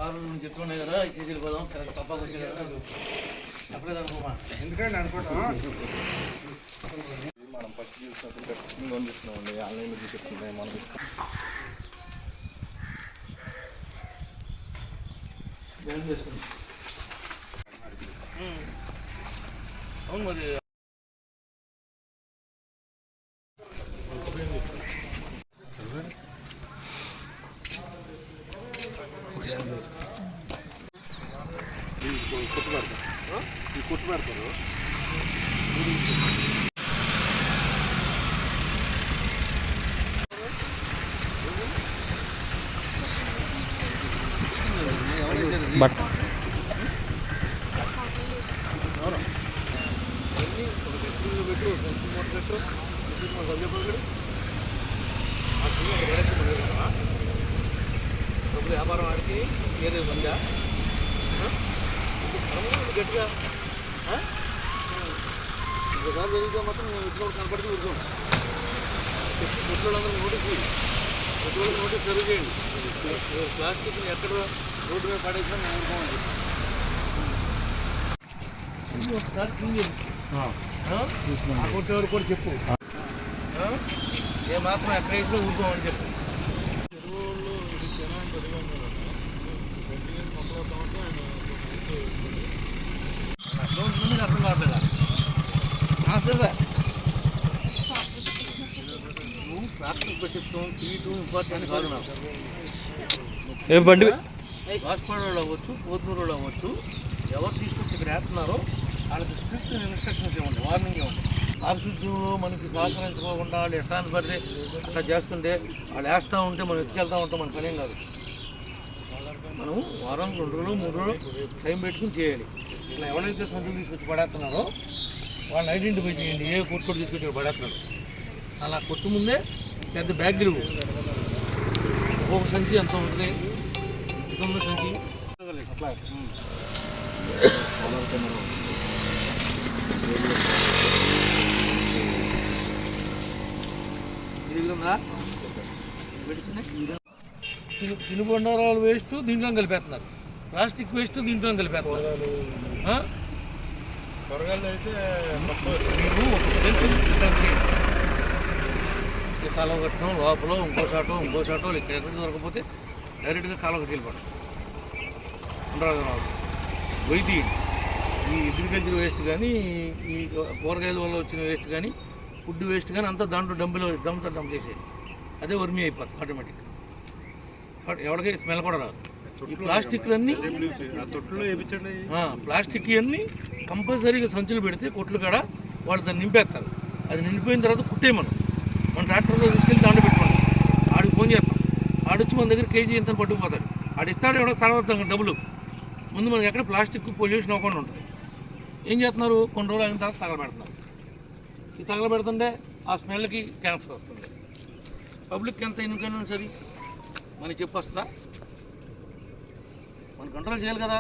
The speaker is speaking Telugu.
కారు నుంచి చెప్తున్నాయి కదా ఇచ్చేసి వెళ్ళిపోదాం తప్పకు వచ్చే కదా అప్పుడే అనుకోమా ఎందుకంటే అనుకోవటం మనం ఫస్ట్ చూసినప్పుడు ఖచ్చితంగా పంపిస్తున్నామండి ఆన్లైన్లో చూపిస్తున్నాయి మనం అవును మరి కొట్టు పెడతారు బట్ వ్యాపారం ఆడికి ఏదో ఉందా గట్టిగా ఒకసారి జరిగితే మాత్రం నేను వచ్చినప్పుడు కనపడితే ఊరుకోం కొట్టులందరూ నోటీస్ సర్వ్ చేయండి ప్లాస్టిక్ని ఎక్కడ రోడ్డు మీద పడేసినా మేము ఊరుకోమని ఒకసారి క్లీన్ చేయండి కొట్టేవారు కూడా చెప్పు ఏ మాత్రం ఎక్కడ వేసినా ఊరుకోమని చెప్పు చెరువుల్లో ఇది జనాన్ని పెరిగాను మొక్కలవుతా ఉంటే ఆయన అర్థం కావట్లేదా నమస్తే సార్ ట్రాక్టర్ పెట్టిస్తాం తీయటం ఇంపార్టెంట్ కాదు నాకు ఏ బండి హాస్పిటల్ వాళ్ళు అవ్వచ్చు పోతునూరు అవ్వచ్చు ఎవరు తీసుకొచ్చి ఇక్కడ వేస్తున్నారో వాళ్ళకి స్ట్రిక్ట్ ఇన్స్ట్రక్షన్స్ ఇవ్వండి వార్నింగ్ ఇవ్వండి ఆఫీసులో మనకి సహకరించుకోకుండా వాళ్ళు ఎట్లా పడితే అట్లా చేస్తుంటే వాళ్ళు వేస్తూ ఉంటే మనం ఎత్తుకెళ్తూ ఉంటాం మన పనేం కాదు మనం వారం 2 రోజులు 3 రోజులు టైం పెట్టుకుని చేయాలి ఇట్లా ఎవరైతే సంచులు తీసుకొచ్చి పడేస్తున్నారో వాళ్ళని ఐడెంటిఫై చేయండి ఏ కొట్టుకోటి తీసుకొచ్చి పడేస్తున్నాడు అలా కొట్టు ముందే పెద్ద బ్యాగ్ తిరుగు ఒక సంచి ఎంత ఉంటుంది ఎంత ఉంది సంచి అట్లా తిరుగుతుందా తినుబండారాలు వేస్ట్ దీంట్లో కలిపేస్తున్నారు ప్లాస్టిక్ వేస్ట్ దీంట్లో కలిపేస్తున్నారు కూరగాయలు అయితే మీరు ఒక ప్లేస్ డిసైడ్ చేయండి కాలువ కట్టడం లోపల ఇంకో షాటో ఇక్కడ ఎక్కడ దొరకపోతే డైరెక్ట్గా కాలువ కట్టి వెళ్ళిపోవడం ఉండరాదు గొయ్యి తీయండి ఈ అగ్రికల్చర్ వేస్ట్ కానీ ఈ కూరగాయల వల్ల వచ్చిన వేస్ట్ కానీ ఫుడ్ వేస్ట్ కానీ అంతా దాంట్లో డంప్ చేసేది అదే వర్మీ అయిపోతుంది ఆటోమేటిక్ ఎవరికీ స్మెల్ కూడా రాదు ఈ ప్లాస్టిక్లన్నీ ప్లాస్టిక్ అన్నీ కంపల్సరీగా సంచులు పెడితే కొట్లు కాడ వాళ్ళు దాన్ని నింపేస్తారు అది నిండిపోయిన తర్వాత కుట్టేయమను మన ట్రాక్టర్లో తీసుకెళ్ళి దాంట్లో పెట్టుకోండి ఆడికి ఫోన్ చేస్తాం ఆడొచ్చి మన దగ్గర కేజీ ఎంత పట్టుకుపోతాడు ఆడు ఇస్తాడు ఎవడో సరవస్తాం డబ్బులు ముందు మనకి ఎక్కడ ప్లాస్టిక్ పొల్యూషన్ అవ్వకుండా ఉంటుంది ఏం చేస్తున్నారు కొన్ని రోజులు అయిన తర్వాత తగలబెడుతున్నారు ఈ తగలబెడుతుంటే ఆ స్మెల్కి క్యాన్సర్ వస్తుంది పబ్లిక్ ఎంత ఇన్కన్వీనియన్స్ అది మనకి చెప్పొస్తుందా మనం కంట్రోల్ చేయాలి కదా